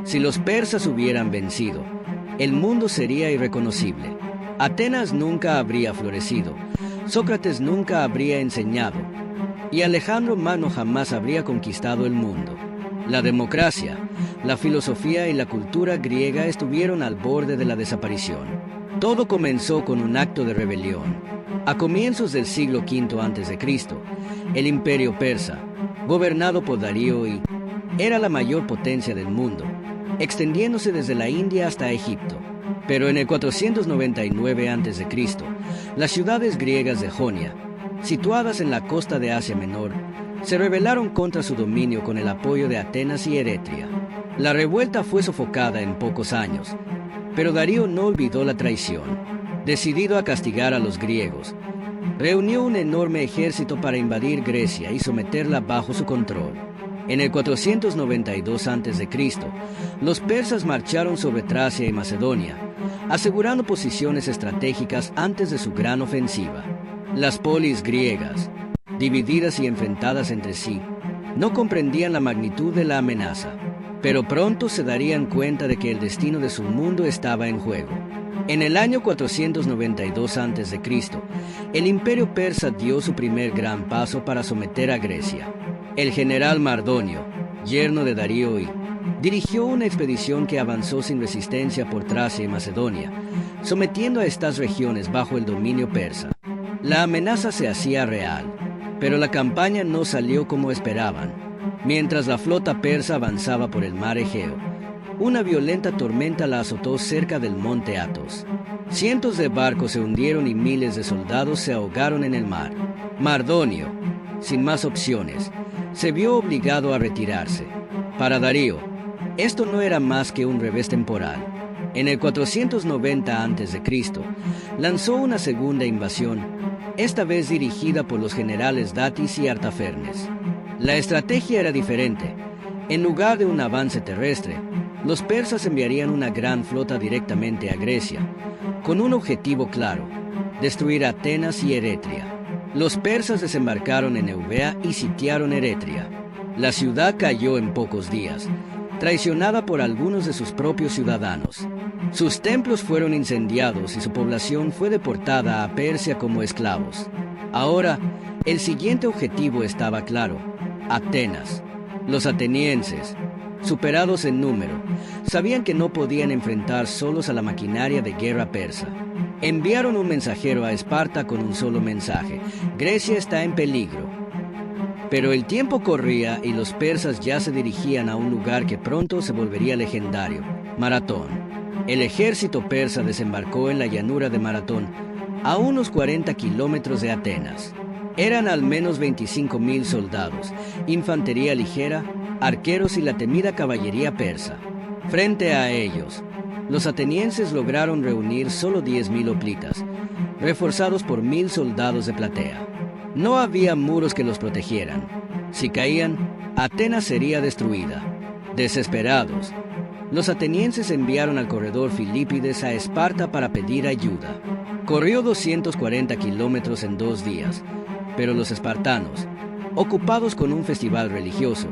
Si los persas hubieran vencido, el mundo sería irreconocible. Atenas nunca habría florecido, Sócrates nunca habría enseñado, y Alejandro Magno jamás habría conquistado el mundo. La democracia, la filosofía y la cultura griega estuvieron al borde de la desaparición. Todo comenzó con un acto de rebelión. A comienzos del siglo V a.C., el imperio persa, gobernado por Darío I, era la mayor potencia del mundo, extendiéndose desde la India hasta Egipto. Pero en el 499 a.C., las ciudades griegas de Jonia, situadas en la costa de Asia Menor, se rebelaron contra su dominio con el apoyo de Atenas y Eretria. La revuelta fue sofocada en pocos años, pero Darío no olvidó la traición. Decidido a castigar a los griegos, reunió un enorme ejército para invadir Grecia y someterla bajo su control. En el 492 a.C., los persas marcharon sobre Tracia y Macedonia, asegurando posiciones estratégicas antes de su gran ofensiva. Las polis griegas, divididas y enfrentadas entre sí, no comprendían la magnitud de la amenaza, pero pronto se darían cuenta de que el destino de su mundo estaba en juego. En el año 492 a.C., el imperio persa dio su primer gran paso para someter a Grecia. El general Mardonio, yerno de Darío I, dirigió una expedición que avanzó sin resistencia por Tracia y Macedonia, sometiendo a estas regiones bajo el dominio persa. La amenaza se hacía real, pero la campaña no salió como esperaban. Mientras la flota persa avanzaba por el mar Egeo, una violenta tormenta la azotó cerca del monte Athos. Cientos de barcos se hundieron y miles de soldados se ahogaron en el mar. Mardonio, sin más opciones, se vio obligado a retirarse. Para Darío, esto no era más que un revés temporal. En el 490 a.C., lanzó una segunda invasión, esta vez dirigida por los generales Datis y Artafernes. La estrategia era diferente. En lugar de un avance terrestre, los persas enviarían una gran flota directamente a Grecia, con un objetivo claro: destruir Atenas y Eretria. Los persas desembarcaron en Eubea y sitiaron Eretria. La ciudad cayó en pocos días, traicionada por algunos de sus propios ciudadanos. Sus templos fueron incendiados y su población fue deportada a Persia como esclavos. Ahora, el siguiente objetivo estaba claro: Atenas. Los atenienses, superados en número, sabían que no podían enfrentar solos a la maquinaria de guerra persa. Enviaron un mensajero a Esparta con un solo mensaje: Grecia está en peligro. Pero el tiempo corría y los persas ya se dirigían a un lugar que pronto se volvería legendario: Maratón. El ejército persa desembarcó en la llanura de Maratón, a unos 40 kilómetros de Atenas. Eran al menos 25.000 soldados, infantería ligera, arqueros y la temida caballería persa. Frente a ellos, los atenienses lograron reunir solo 10.000 hoplitas, reforzados por 1.000 soldados de platea. No había muros que los protegieran. Si caían, Atenas sería destruida. Desesperados, los atenienses enviaron al corredor Filípides a Esparta para pedir ayuda. Corrió 240 kilómetros en 2 días, pero los espartanos, ocupados con un festival religioso,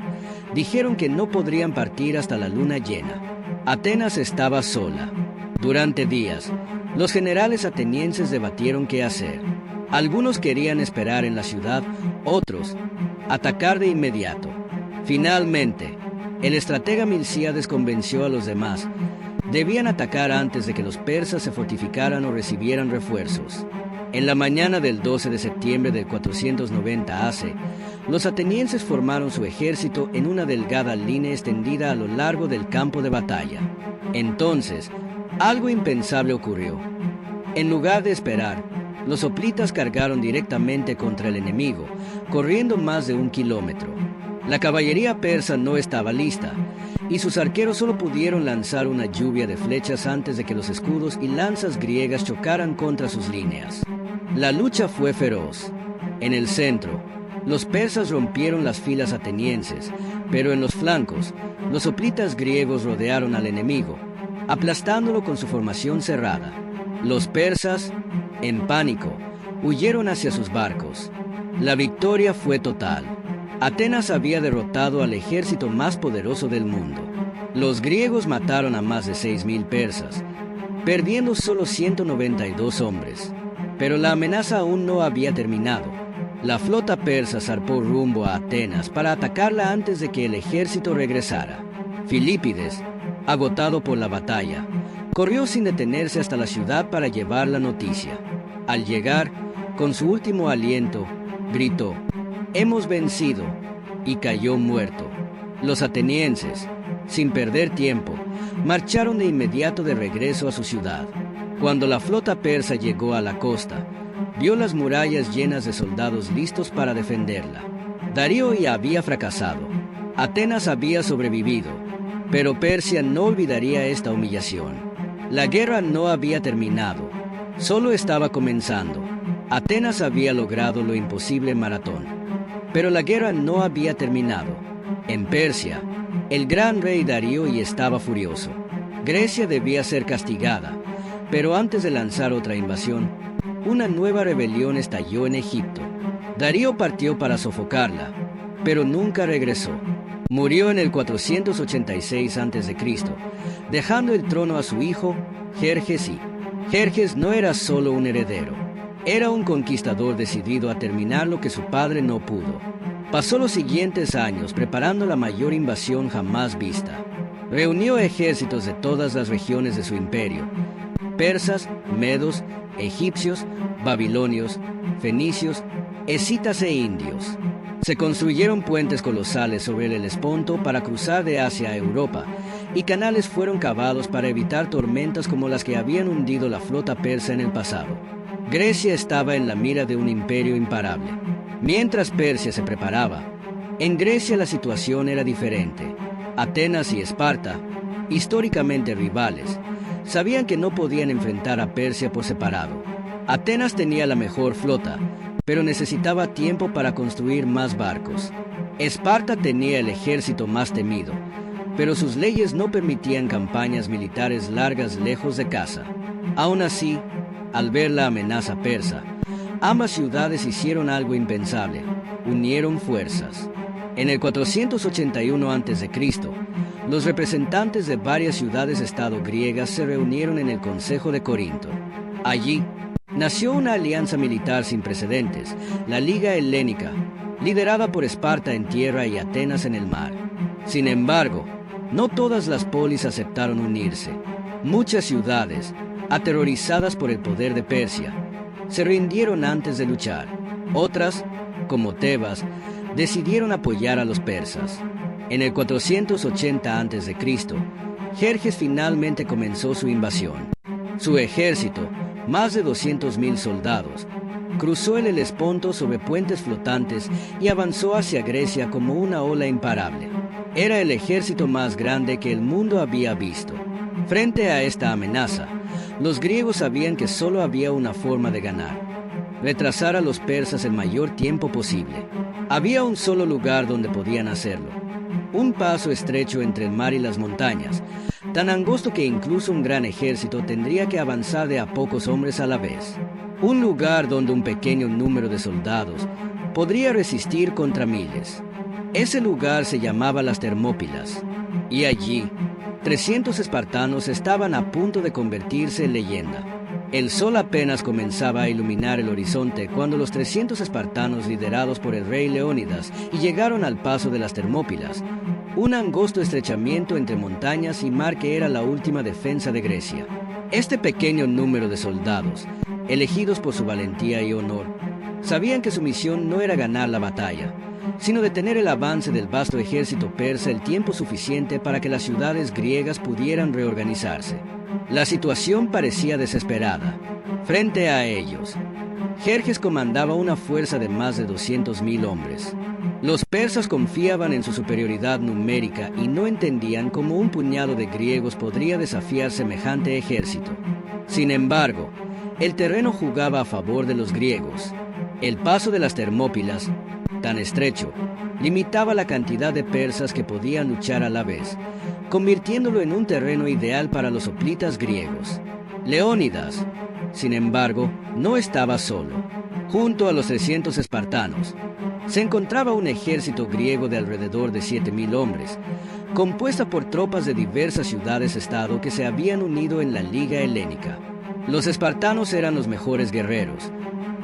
dijeron que no podrían partir hasta la luna llena. Atenas estaba sola. Durante días, los generales atenienses debatieron qué hacer. Algunos querían esperar en la ciudad, otros, atacar de inmediato. Finalmente, el estratega Milcíades convenció a los demás: debían atacar antes de que los persas se fortificaran o recibieran refuerzos. En la mañana del 12 de septiembre del 490 AC, los atenienses formaron su ejército en una delgada línea extendida a lo largo del campo de batalla. Entonces, algo impensable ocurrió. En lugar de esperar, los hoplitas cargaron directamente contra el enemigo, corriendo más de 1 kilómetro. La caballería persa no estaba lista, y sus arqueros solo pudieron lanzar una lluvia de flechas antes de que los escudos y lanzas griegas chocaran contra sus líneas. La lucha fue feroz. En el centro, los persas rompieron las filas atenienses, pero en los flancos, los hoplitas griegos rodearon al enemigo, aplastándolo con su formación cerrada. Los persas, en pánico, huyeron hacia sus barcos. La victoria fue total. Atenas había derrotado al ejército más poderoso del mundo. Los griegos mataron a más de 6.000 persas, perdiendo solo 192 hombres. Pero la amenaza aún no había terminado. La flota persa zarpó rumbo a Atenas para atacarla antes de que el ejército regresara. Filípides, agotado por la batalla, corrió sin detenerse hasta la ciudad para llevar la noticia. Al llegar, con su último aliento, gritó: «¡Hemos vencido!», y cayó muerto. Los atenienses, sin perder tiempo, marcharon de inmediato de regreso a su ciudad. Cuando la flota persa llegó a la costa, vio las murallas llenas de soldados listos para defenderla. Darío ya había fracasado. Atenas había sobrevivido, pero Persia no olvidaría esta humillación. La guerra no había terminado, solo estaba comenzando. Atenas había logrado lo imposible en maratón, pero la guerra no había terminado. En Persia, el gran rey Darío ya estaba furioso. Grecia debía ser castigada, pero antes de lanzar otra invasión, una nueva rebelión estalló en Egipto. Darío partió para sofocarla, pero nunca regresó. Murió en el 486 a.C., dejando el trono a su hijo, Jerjes. Jerjes no era solo un heredero, era un conquistador decidido a terminar lo que su padre no pudo. Pasó los siguientes años preparando la mayor invasión jamás vista. Reunió ejércitos de todas las regiones de su imperio: persas, medos, egipcios, babilonios, fenicios, escitas e indios. Se construyeron puentes colosales sobre el Helesponto para cruzar de Asia a Europa, y canales fueron cavados para evitar tormentas como las que habían hundido la flota persa en el pasado. Grecia estaba en la mira de un imperio imparable. Mientras Persia se preparaba, en Grecia la situación era diferente. Atenas y Esparta, históricamente rivales, sabían que no podían enfrentar a Persia por separado. Atenas tenía la mejor flota, pero necesitaba tiempo para construir más barcos. Esparta tenía el ejército más temido, pero sus leyes no permitían campañas militares largas lejos de casa. Aún así, al ver la amenaza persa, ambas ciudades hicieron algo impensable: unieron fuerzas. En el 481 a.C., los representantes de varias ciudades-estado griegas se reunieron en el Consejo de Corinto. Allí, nació una alianza militar sin precedentes, la Liga Helénica, liderada por Esparta en tierra y Atenas en el mar. Sin embargo, no todas las polis aceptaron unirse. Muchas ciudades, aterrorizadas por el poder de Persia, se rindieron antes de luchar. Otras, como Tebas, decidieron apoyar a los persas. En el 480 a.C., Jerjes finalmente comenzó su invasión. Su ejército, más de 200.000 soldados, cruzó el Helesponto sobre puentes flotantes y avanzó hacia Grecia como una ola imparable. Era el ejército más grande que el mundo había visto. Frente a esta amenaza, los griegos sabían que solo había una forma de ganar: retrasar a los persas el mayor tiempo posible. Había un solo lugar donde podían hacerlo: un paso estrecho entre el mar y las montañas, tan angosto que incluso un gran ejército tendría que avanzar de a pocos hombres a la vez. Un lugar donde un pequeño número de soldados podría resistir contra miles. Ese lugar se llamaba las Termópilas, y allí 300 espartanos estaban a punto de convertirse en leyenda. El sol apenas comenzaba a iluminar el horizonte cuando los 300 espartanos, liderados por el rey Leónidas, llegaron al paso de las Termópilas, un angosto estrechamiento entre montañas y mar que era la última defensa de Grecia. Este pequeño número de soldados, elegidos por su valentía y honor, sabían que su misión no era ganar la batalla, sino detener el avance del vasto ejército persa el tiempo suficiente para que las ciudades griegas pudieran reorganizarse. La situación parecía desesperada. Frente a ellos, Jerjes comandaba una fuerza de más de 200.000 hombres. Los persas confiaban en su superioridad numérica y no entendían cómo un puñado de griegos podría desafiar semejante ejército. Sin embargo, el terreno jugaba a favor de los griegos. El paso de las Termópilas, tan estrecho, limitaba la cantidad de persas que podían luchar a la vez, convirtiéndolo en un terreno ideal para los hoplitas griegos. Leónidas, sin embargo, no estaba solo. Junto a los 300 espartanos, se encontraba un ejército griego de alrededor de 7.000 hombres, compuesta por tropas de diversas ciudades-estado que se habían unido en la Liga Helénica. Los espartanos eran los mejores guerreros,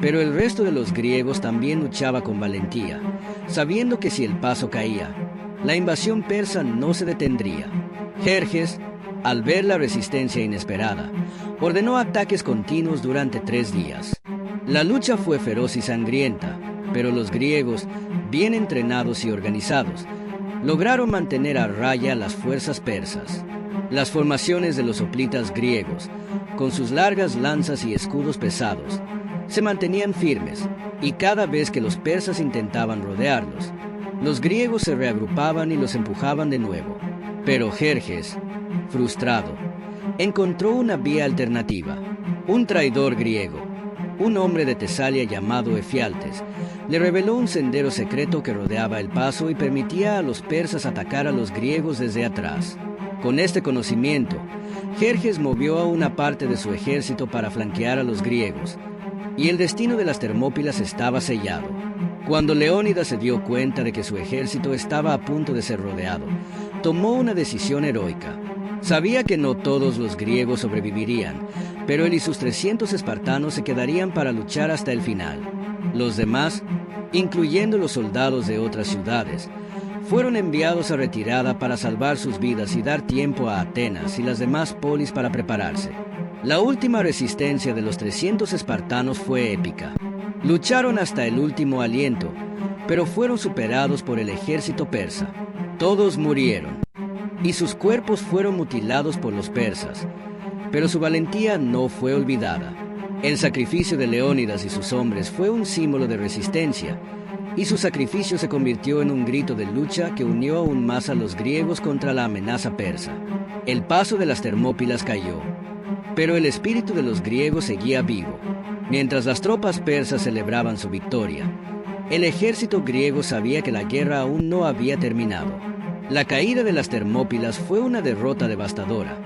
pero el resto de los griegos también luchaba con valentía, sabiendo que si el paso caía, la invasión persa no se detendría. Jerjes, al ver la resistencia inesperada, ordenó ataques continuos durante 3 días. La lucha fue feroz y sangrienta, pero los griegos, bien entrenados y organizados, lograron mantener a raya las fuerzas persas. Las formaciones de los hoplitas griegos, con sus largas lanzas y escudos pesados, se mantenían firmes, y cada vez que los persas intentaban rodearlos, los griegos se reagrupaban y los empujaban de nuevo. Pero Jerjes, frustrado, encontró una vía alternativa. Un traidor griego, un hombre de Tesalia llamado Efialtes, le reveló un sendero secreto que rodeaba el paso y permitía a los persas atacar a los griegos desde atrás. Con este conocimiento, Jerjes movió a una parte de su ejército para flanquear a los griegos, y el destino de las Termópilas estaba sellado. Cuando Leónidas se dio cuenta de que su ejército estaba a punto de ser rodeado, tomó una decisión heroica. Sabía que no todos los griegos sobrevivirían, pero él y sus 300 espartanos se quedarían para luchar hasta el final. Los demás, incluyendo los soldados de otras ciudades, fueron enviados a retirada para salvar sus vidas y dar tiempo a Atenas y las demás polis para prepararse. La última resistencia de los 300 espartanos fue épica. Lucharon hasta el último aliento, pero fueron superados por el ejército persa. Todos murieron, y sus cuerpos fueron mutilados por los persas, pero su valentía no fue olvidada. El sacrificio de Leónidas y sus hombres fue un símbolo de resistencia, y su sacrificio se convirtió en un grito de lucha que unió aún más a los griegos contra la amenaza persa. El paso de las Termópilas cayó, pero el espíritu de los griegos seguía vivo. Mientras las tropas persas celebraban su victoria, el ejército griego sabía que la guerra aún no había terminado. La caída de las Termópilas fue una derrota devastadora,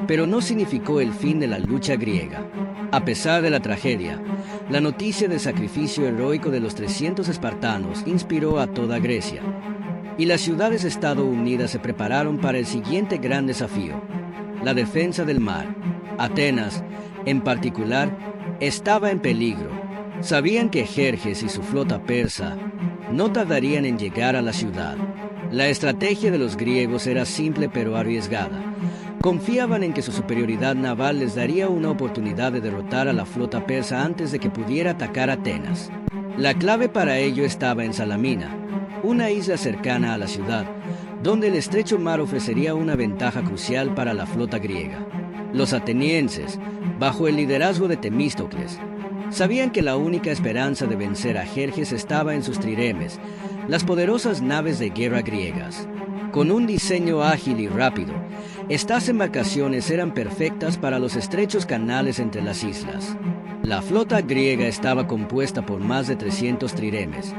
pero no significó el fin de la lucha griega. A pesar de la tragedia, la noticia del sacrificio heroico de los 300 espartanos inspiró a toda Grecia, y las ciudades-estado unidas se prepararon para el siguiente gran desafío: la defensa del mar. Atenas, en particular, estaba en peligro. Sabían que Jerjes y su flota persa no tardarían en llegar a la ciudad. La estrategia de los griegos era simple pero arriesgada. Confiaban en que su superioridad naval les daría una oportunidad de derrotar a la flota persa antes de que pudiera atacar Atenas. La clave para ello estaba en Salamina, una isla cercana a la ciudad, donde el estrecho mar ofrecería una ventaja crucial para la flota griega. Los atenienses, bajo el liderazgo de Temístocles, sabían que la única esperanza de vencer a Jerjes estaba en sus triremes, las poderosas naves de guerra griegas. Con un diseño ágil y rápido, estas embarcaciones eran perfectas para los estrechos canales entre las islas. La flota griega estaba compuesta por más de 300 triremes.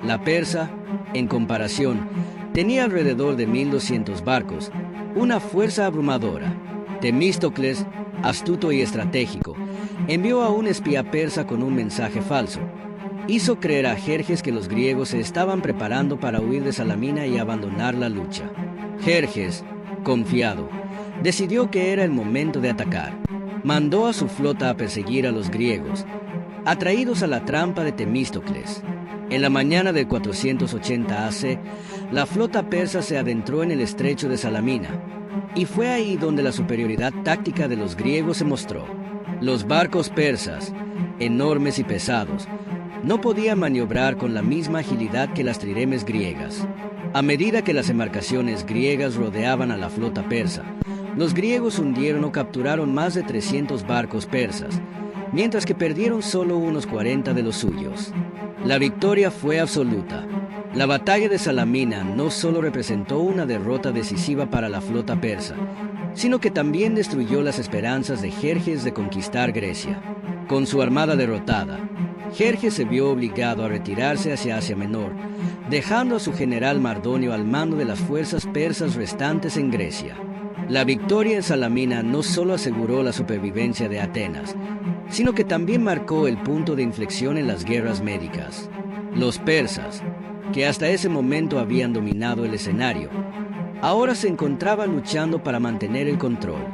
La persa, en comparación, tenía alrededor de 1.200 barcos, una fuerza abrumadora. Temístocles, astuto y estratégico, envió a un espía persa con un mensaje falso. Hizo creer a Jerjes que los griegos se estaban preparando para huir de Salamina y abandonar la lucha. Jerjes, confiado, decidió que era el momento de atacar. Mandó a su flota a perseguir a los griegos, atraídos a la trampa de Temístocles. En la mañana del 480 AC, la flota persa se adentró en el estrecho de Salamina, y fue ahí donde la superioridad táctica de los griegos se mostró. Los barcos persas, enormes y pesados, no podían maniobrar con la misma agilidad que las triremes griegas. A medida que las embarcaciones griegas rodeaban a la flota persa, los griegos hundieron o capturaron más de 300 barcos persas, mientras que perdieron solo unos 40 de los suyos. La victoria fue absoluta. La batalla de Salamina no solo representó una derrota decisiva para la flota persa, sino que también destruyó las esperanzas de Jerjes de conquistar Grecia. Con su armada derrotada, Jerjes se vio obligado a retirarse hacia Asia Menor, dejando a su general Mardonio al mando de las fuerzas persas restantes en Grecia. La victoria en Salamina no solo aseguró la supervivencia de Atenas, sino que también marcó el punto de inflexión en las guerras médicas. Los persas, que hasta ese momento habían dominado el escenario, ahora se encontraba luchando para mantener el control.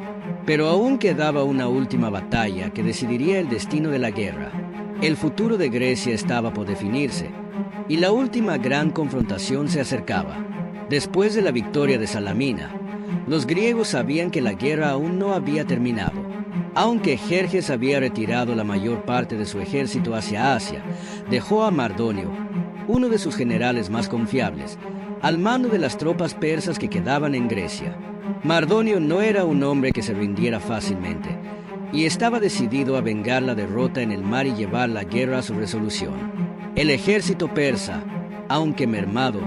Pero aún quedaba una última batalla que decidiría el destino de la guerra. El futuro de Grecia estaba por definirse, y la última gran confrontación se acercaba. Después de la victoria de Salamina, los griegos sabían que la guerra aún no había terminado. Aunque Jerjes había retirado la mayor parte de su ejército hacia Asia, dejó a Mardonio, uno de sus generales más confiables, al mando de las tropas persas que quedaban en Grecia. Mardonio no era un hombre que se rindiera fácilmente, y estaba decidido a vengar la derrota en el mar y llevar la guerra a su resolución. El ejército persa, aunque mermado,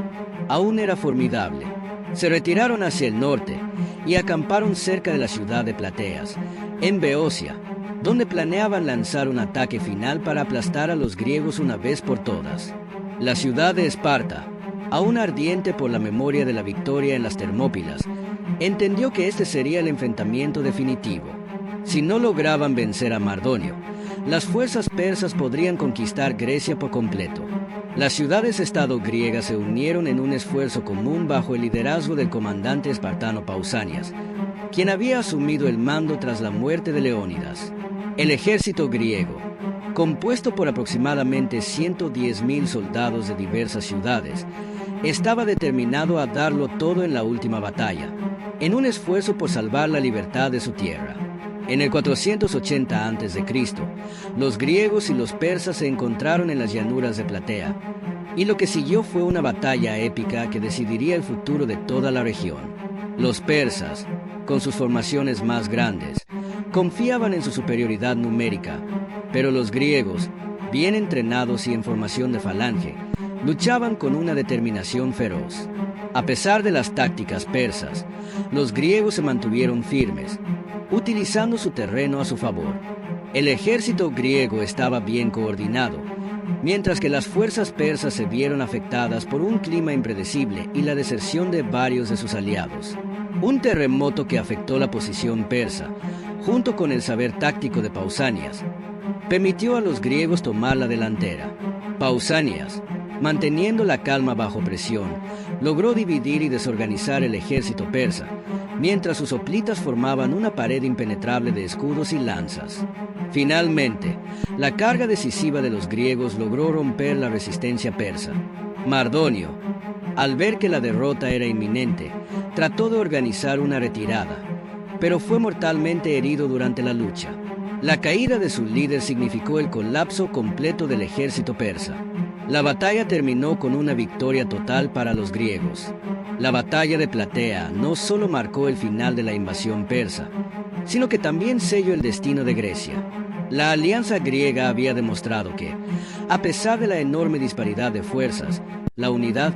aún era formidable. Se retiraron hacia el norte y acamparon cerca de la ciudad de Plateas, en Beocia, donde planeaban lanzar un ataque final para aplastar a los griegos una vez por todas. La ciudad de Esparta, aún ardiente por la memoria de la victoria en las Termópilas, entendió que este sería el enfrentamiento definitivo. Si no lograban vencer a Mardonio, las fuerzas persas podrían conquistar Grecia por completo. Las ciudades-estado griegas se unieron en un esfuerzo común bajo el liderazgo del comandante espartano Pausanias, quien había asumido el mando tras la muerte de Leónidas. El ejército griego, compuesto por aproximadamente 110.000 soldados de diversas ciudades, estaba determinado a darlo todo en la última batalla, en un esfuerzo por salvar la libertad de su tierra. En el 480 a.C., los griegos y los persas se encontraron en las llanuras de Platea, y lo que siguió fue una batalla épica que decidiría el futuro de toda la región. Los persas, con sus formaciones más grandes, confiaban en su superioridad numérica, pero los griegos, bien entrenados y en formación de falange, luchaban con una determinación feroz. A pesar de las tácticas persas, los griegos se mantuvieron firmes, utilizando su terreno a su favor. El ejército griego estaba bien coordinado, mientras que las fuerzas persas se vieron afectadas por un clima impredecible y la deserción de varios de sus aliados. Un terremoto que afectó la posición persa, junto con el saber táctico de Pausanias, permitió a los griegos tomar la delantera. Pausanias, manteniendo la calma bajo presión, logró dividir y desorganizar el ejército persa, mientras sus hoplitas formaban una pared impenetrable de escudos y lanzas. Finalmente, la carga decisiva de los griegos logró romper la resistencia persa. Mardonio, al ver que la derrota era inminente, trató de organizar una retirada, pero fue mortalmente herido durante la lucha. La caída de su líder significó el colapso completo del ejército persa. La batalla terminó con una victoria total para los griegos. La batalla de Platea no solo marcó el final de la invasión persa, sino que también selló el destino de Grecia. La alianza griega había demostrado que, a pesar de la enorme disparidad de fuerzas, la unidad,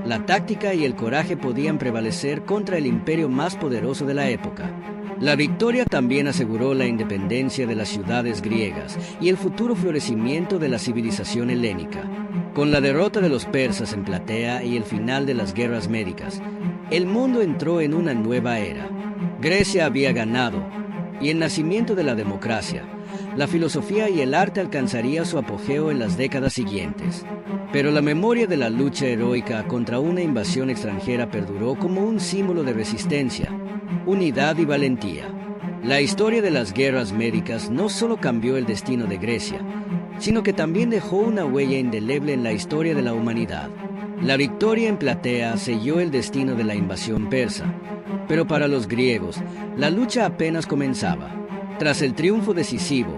la táctica y el coraje podían prevalecer contra el imperio más poderoso de la época. La victoria también aseguró la independencia de las ciudades griegas y el futuro florecimiento de la civilización helénica. Con la derrota de los persas en Platea y el final de las guerras médicas, el mundo entró en una nueva era. Grecia había ganado, y el nacimiento de la democracia, la filosofía y el arte alcanzaría su apogeo en las décadas siguientes. Pero la memoria de la lucha heroica contra una invasión extranjera perduró como un símbolo de resistencia, unidad y valentía. La historia de las guerras médicas no solo cambió el destino de Grecia, sino que también dejó una huella indeleble en la historia de la humanidad. La victoria en Platea selló el destino de la invasión persa, pero para los griegos, la lucha apenas comenzaba. Tras el triunfo decisivo,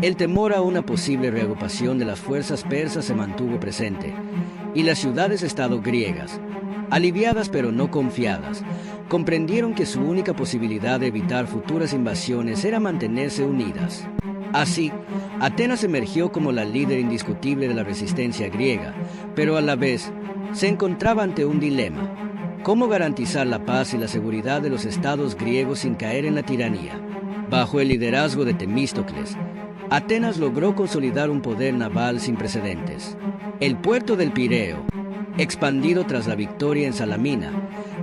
el temor a una posible reagrupación de las fuerzas persas se mantuvo presente, y las ciudades-estado griegas, aliviadas pero no confiadas, comprendieron que su única posibilidad de evitar futuras invasiones era mantenerse unidas. Así, Atenas emergió como la líder indiscutible de la resistencia griega, pero a la vez se encontraba ante un dilema: ¿cómo garantizar la paz y la seguridad de los estados griegos sin caer en la tiranía? Bajo el liderazgo de Temístocles, Atenas logró consolidar un poder naval sin precedentes. El puerto del Pireo, expandido tras la victoria en Salamina,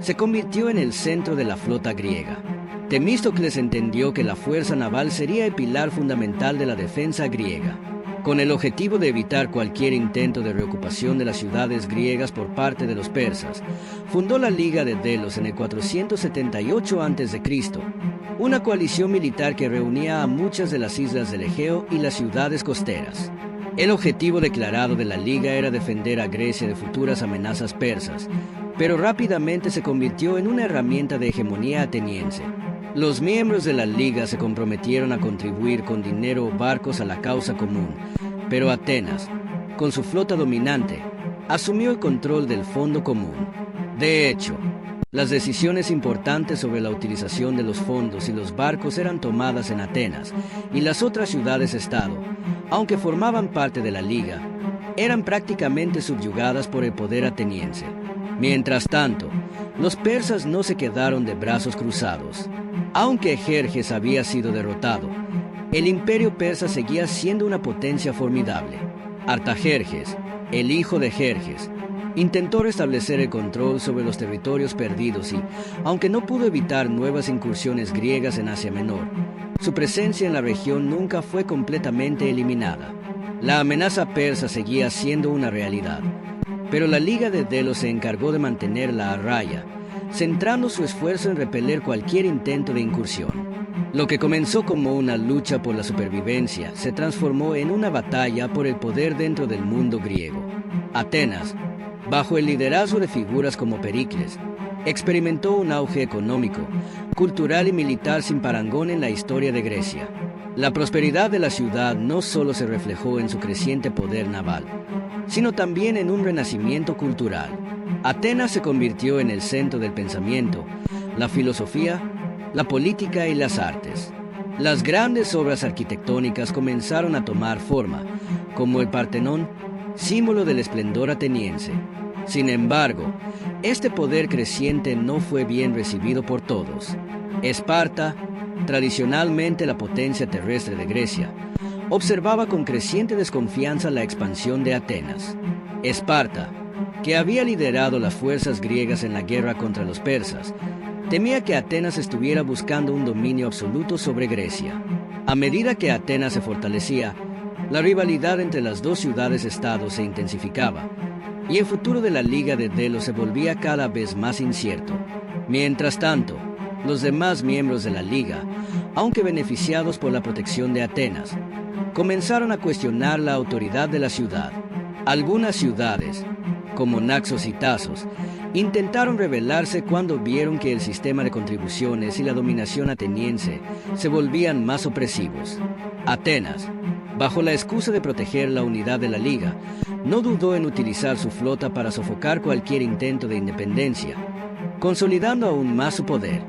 se convirtió en el centro de la flota griega. Temístocles entendió que la fuerza naval sería el pilar fundamental de la defensa griega. Con el objetivo de evitar cualquier intento de reocupación de las ciudades griegas por parte de los persas, fundó la Liga de Delos en el 478 a.C., una coalición militar que reunía a muchas de las islas del Egeo y las ciudades costeras. El objetivo declarado de la Liga era defender a Grecia de futuras amenazas persas, pero rápidamente se convirtió en una herramienta de hegemonía ateniense. Los miembros de la Liga se comprometieron a contribuir con dinero o barcos a la causa común, pero Atenas, con su flota dominante, asumió el control del fondo común. De hecho, las decisiones importantes sobre la utilización de los fondos y los barcos eran tomadas en Atenas, y las otras ciudades-estado, aunque formaban parte de la Liga, eran prácticamente subyugadas por el poder ateniense. Mientras tanto, los persas no se quedaron de brazos cruzados. Aunque Jerjes había sido derrotado, el imperio persa seguía siendo una potencia formidable. Artajerjes, el hijo de Jerjes, intentó restablecer el control sobre los territorios perdidos y, aunque no pudo evitar nuevas incursiones griegas en Asia Menor, su presencia en la región nunca fue completamente eliminada. La amenaza persa seguía siendo una realidad, pero la Liga de Delos se encargó de mantenerla a raya, centrando su esfuerzo en repeler cualquier intento de incursión. Lo que comenzó como una lucha por la supervivencia se transformó en una batalla por el poder dentro del mundo griego. Atenas, bajo el liderazgo de figuras como Pericles, experimentó un auge económico, cultural y militar sin parangón en la historia de Grecia. La prosperidad de la ciudad no solo se reflejó en su creciente poder naval, sino también en un renacimiento cultural. Atenas se convirtió en el centro del pensamiento, la filosofía, la política y las artes. Las grandes obras arquitectónicas comenzaron a tomar forma, como el Partenón, símbolo del esplendor ateniense. Sin embargo, este poder creciente no fue bien recibido por todos. Esparta, tradicionalmente la potencia terrestre de Grecia, observaba con creciente desconfianza la expansión de Atenas. Esparta, que había liderado las fuerzas griegas en la guerra contra los persas, temía que Atenas estuviera buscando un dominio absoluto sobre Grecia. A medida que Atenas se fortalecía, la rivalidad entre las dos ciudades-estado se intensificaba, y el futuro de la Liga de Delos se volvía cada vez más incierto. Mientras tanto, los demás miembros de la Liga, aunque beneficiados por la protección de Atenas, comenzaron a cuestionar la autoridad de la ciudad. Algunas ciudades, como Naxos y Tasos, intentaron rebelarse cuando vieron que el sistema de contribuciones y la dominación ateniense se volvían más opresivos. Atenas, bajo la excusa de proteger la unidad de la Liga, no dudó en utilizar su flota para sofocar cualquier intento de independencia, consolidando aún más su poder.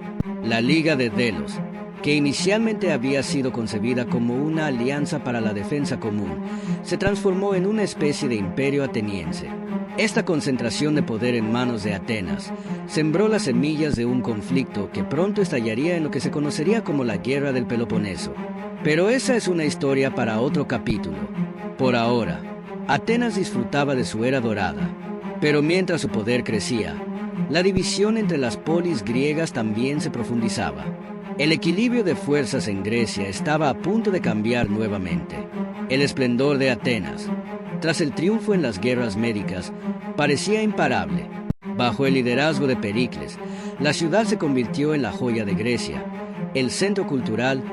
La Liga de Delos, que inicialmente había sido concebida como una alianza para la defensa común, se transformó en una especie de imperio ateniense. Esta concentración de poder en manos de Atenas sembró las semillas de un conflicto que pronto estallaría en lo que se conocería como la Guerra del Peloponeso. Pero esa es una historia para otro capítulo. Por ahora, Atenas disfrutaba de su era dorada, pero mientras su poder crecía, la división entre las polis griegas también se profundizaba. El equilibrio de fuerzas en Grecia estaba a punto de cambiar nuevamente. El esplendor de Atenas, tras el triunfo en las guerras médicas, parecía imparable. Bajo el liderazgo de Pericles, la ciudad se convirtió en la joya de Grecia, el centro cultural,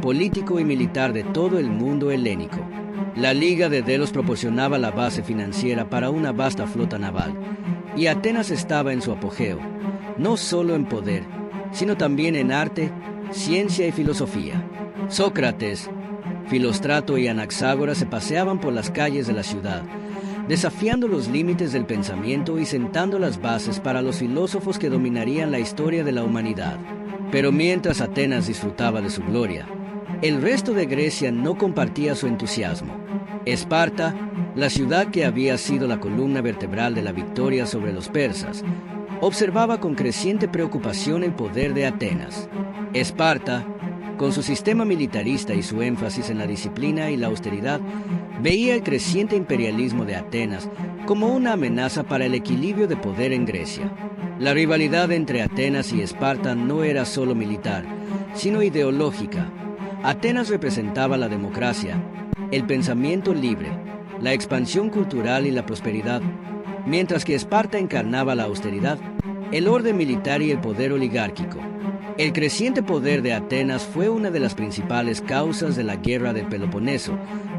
político y militar de todo el mundo helénico. La Liga de Delos proporcionaba la base financiera para una vasta flota naval, y Atenas estaba en su apogeo, no solo en poder, sino también en arte, ciencia y filosofía. Sócrates, Filóstrato y Anaxágoras se paseaban por las calles de la ciudad, desafiando los límites del pensamiento y sentando las bases para los filósofos que dominarían la historia de la humanidad. Pero mientras Atenas disfrutaba de su gloria, el resto de Grecia no compartía su entusiasmo. Esparta, la ciudad que había sido la columna vertebral de la victoria sobre los persas, observaba con creciente preocupación el poder de Atenas. Esparta, con su sistema militarista y su énfasis en la disciplina y la austeridad, veía el creciente imperialismo de Atenas como una amenaza para el equilibrio de poder en Grecia. La rivalidad entre Atenas y Esparta no era solo militar, sino ideológica. Atenas representaba la democracia, el pensamiento libre, la expansión cultural y la prosperidad, mientras que Esparta encarnaba la austeridad, el orden militar y el poder oligárquico. El creciente poder de Atenas fue una de las principales causas de la Guerra del Peloponeso,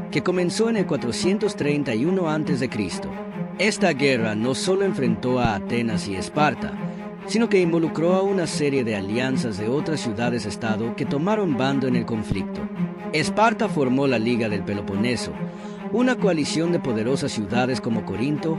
que comenzó en el 431 a.C. Esta guerra no solo enfrentó a Atenas y Esparta, sino que involucró a una serie de alianzas de otras ciudades-estado que tomaron bando en el conflicto. Esparta formó la Liga del Peloponeso, una coalición de poderosas ciudades como Corinto,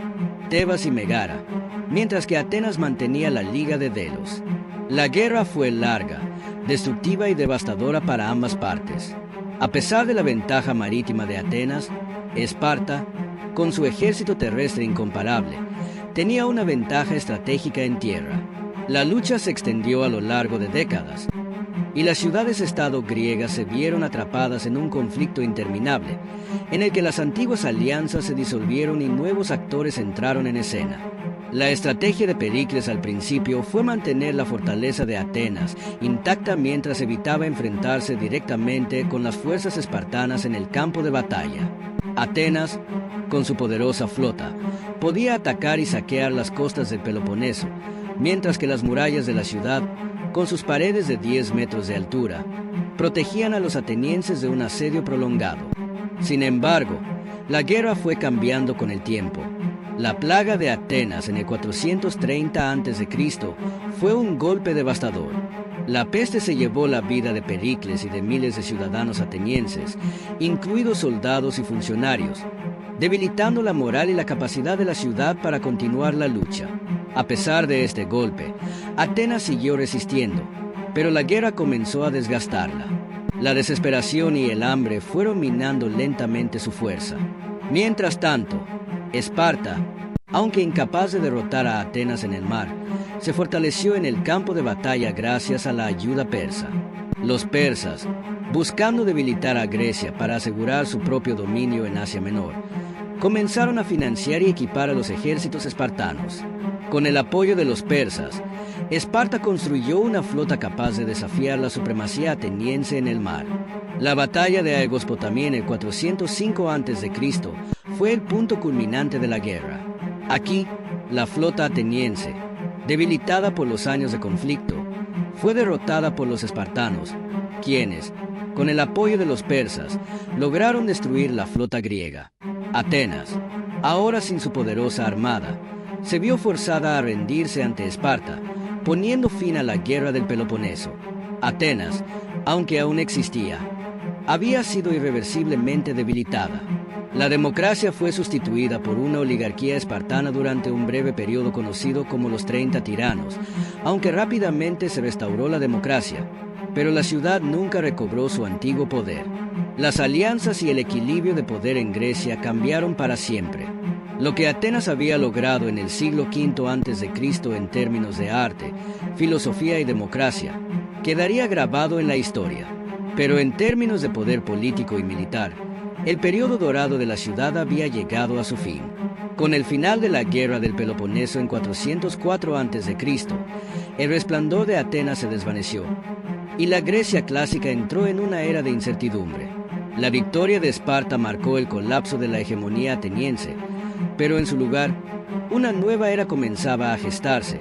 Tebas y Megara, mientras que Atenas mantenía la Liga de Delos. La guerra fue larga, destructiva y devastadora para ambas partes. A pesar de la ventaja marítima de Atenas, Esparta, con su ejército terrestre incomparable, tenía una ventaja estratégica en tierra. La lucha se extendió a lo largo de décadas, y las ciudades-estado griegas se vieron atrapadas en un conflicto interminable, en el que las antiguas alianzas se disolvieron y nuevos actores entraron en escena. La estrategia de Pericles al principio fue mantener la fortaleza de Atenas intacta mientras evitaba enfrentarse directamente con las fuerzas espartanas en el campo de batalla. Atenas, con su poderosa flota, podía atacar y saquear las costas del Peloponeso, mientras que las murallas de la ciudad, con sus paredes de 10 metros de altura, protegían a los atenienses de un asedio prolongado. Sin embargo, la guerra fue cambiando con el tiempo. La plaga de Atenas en el 430 a.C. fue un golpe devastador. La peste se llevó la vida de Pericles y de miles de ciudadanos atenienses, incluidos soldados y funcionarios, debilitando la moral y la capacidad de la ciudad para continuar la lucha. A pesar de este golpe, Atenas siguió resistiendo, pero la guerra comenzó a desgastarla. La desesperación y el hambre fueron minando lentamente su fuerza. Mientras tanto, Esparta, aunque incapaz de derrotar a Atenas en el mar, se fortaleció en el campo de batalla gracias a la ayuda persa. Los persas, buscando debilitar a Grecia para asegurar su propio dominio en Asia Menor, comenzaron a financiar y equipar a los ejércitos espartanos. Con el apoyo de los persas, Esparta construyó una flota capaz de desafiar la supremacía ateniense en el mar. La batalla de Aegospotami en el 405 a.C. fue el punto culminante de la guerra. Aquí, la flota ateniense, debilitada por los años de conflicto, fue derrotada por los espartanos, quienes, con el apoyo de los persas, lograron destruir la flota griega. Atenas, ahora sin su poderosa armada, se vio forzada a rendirse ante Esparta, poniendo fin a la guerra del Peloponeso. Atenas, aunque aún existía, había sido irreversiblemente debilitada. La democracia fue sustituida por una oligarquía espartana durante un breve periodo conocido como los 30 tiranos, aunque rápidamente se restauró la democracia, pero la ciudad nunca recobró su antiguo poder. Las alianzas y el equilibrio de poder en Grecia cambiaron para siempre. Lo que Atenas había logrado en el siglo V a.C. en términos de arte, filosofía y democracia, quedaría grabado en la historia. Pero en términos de poder político y militar, el periodo dorado de la ciudad había llegado a su fin. Con el final de la guerra del Peloponeso en 404 a.C., el resplandor de Atenas se desvaneció, y la Grecia clásica entró en una era de incertidumbre. La victoria de Esparta marcó el colapso de la hegemonía ateniense, pero en su lugar, una nueva era comenzaba a gestarse,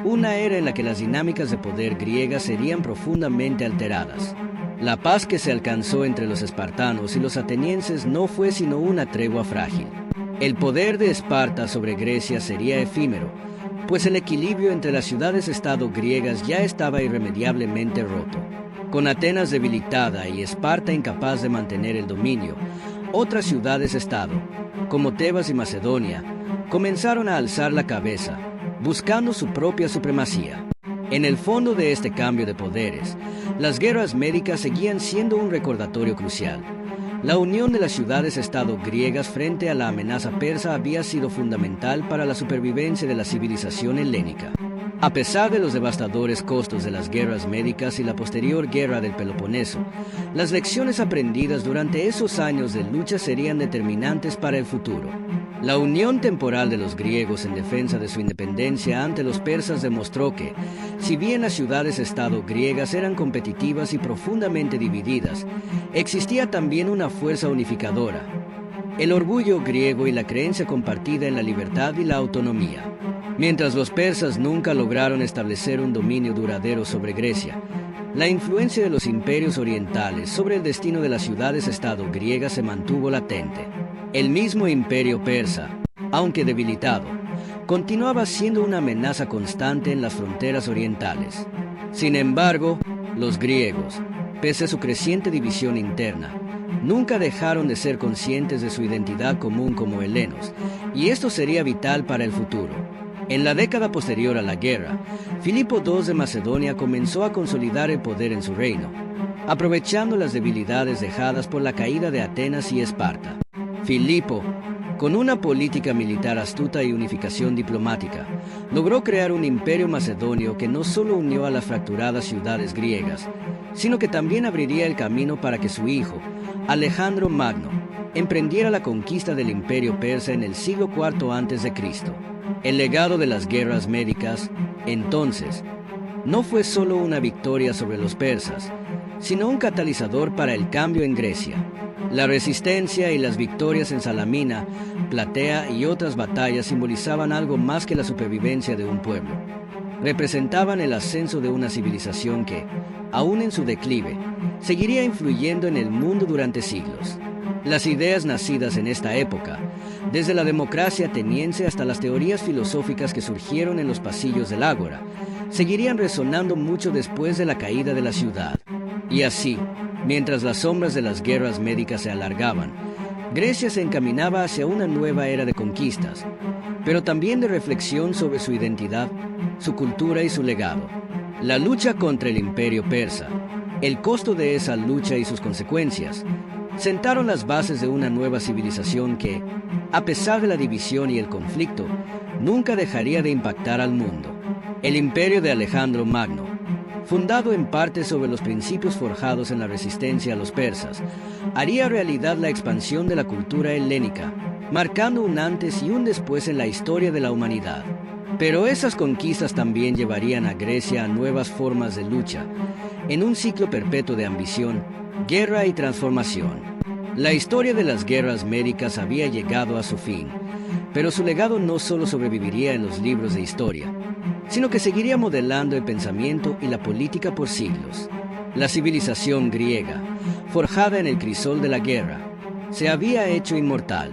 una era en la que las dinámicas de poder griegas serían profundamente alteradas. La paz que se alcanzó entre los espartanos y los atenienses no fue sino una tregua frágil. El poder de Esparta sobre Grecia sería efímero, pues el equilibrio entre las ciudades-estado griegas ya estaba irremediablemente roto. Con Atenas debilitada y Esparta incapaz de mantener el dominio, otras ciudades-estado, como Tebas y Macedonia, comenzaron a alzar la cabeza, buscando su propia supremacía. En el fondo de este cambio de poderes, las guerras médicas seguían siendo un recordatorio crucial. La unión de las ciudades-estado griegas frente a la amenaza persa había sido fundamental para la supervivencia de la civilización helénica. A pesar de los devastadores costos de las guerras médicas y la posterior guerra del Peloponeso, las lecciones aprendidas durante esos años de lucha serían determinantes para el futuro. La unión temporal de los griegos en defensa de su independencia ante los persas demostró que, Si bien las ciudades-estado griegas eran competitivas y profundamente divididas, existía también una fuerza unificadora: el orgullo griego y la creencia compartida en la libertad y la autonomía. Mientras los persas nunca lograron establecer un dominio duradero sobre Grecia, la influencia de los imperios orientales sobre el destino de las ciudades-estado griegas se mantuvo latente. El mismo imperio persa, aunque debilitado, continuaba siendo una amenaza constante en las fronteras orientales. Sin embargo, los griegos, pese a su creciente división interna, nunca dejaron de ser conscientes de su identidad común como helenos, y esto sería vital para el futuro. En la década posterior a la guerra, Filipo II de Macedonia comenzó a consolidar el poder en su reino, aprovechando las debilidades dejadas por la caída de Atenas y Esparta. Filipo, con una política militar astuta y unificación diplomática, logró crear un imperio macedonio que no solo unió a las fracturadas ciudades griegas, sino que también abriría el camino para que su hijo, Alejandro Magno, emprendiera la conquista del imperio persa en el siglo IV a.C. El legado de las guerras médicas, entonces, no fue solo una victoria sobre los persas, sino un catalizador para el cambio en Grecia. La resistencia y las victorias en Salamina, Platea y otras batallas simbolizaban algo más que la supervivencia de un pueblo. Representaban el ascenso de una civilización que, aún en su declive, seguiría influyendo en el mundo durante siglos. Las ideas nacidas en esta época, desde la democracia ateniense hasta las teorías filosóficas que surgieron en los pasillos del ágora, seguirían resonando mucho después de la caída de la ciudad. Y así, mientras las sombras de las guerras médicas se alargaban, Grecia se encaminaba hacia una nueva era de conquistas, pero también de reflexión sobre su identidad, su cultura y su legado. La lucha contra el imperio persa, el costo de esa lucha y sus consecuencias, sentaron las bases de una nueva civilización que, a pesar de la división y el conflicto, nunca dejaría de impactar al mundo. El imperio de Alejandro Magno, fundado en parte sobre los principios forjados en la resistencia a los persas, haría realidad la expansión de la cultura helénica, marcando un antes y un después en la historia de la humanidad. Pero esas conquistas también llevarían a Grecia a nuevas formas de lucha, en un ciclo perpetuo de ambición, guerra y transformación. La historia de las guerras médicas había llegado a su fin, pero su legado no solo sobreviviría en los libros de historia, sino que seguiría modelando el pensamiento y la política por siglos. La civilización griega, forjada en el crisol de la guerra, se había hecho inmortal.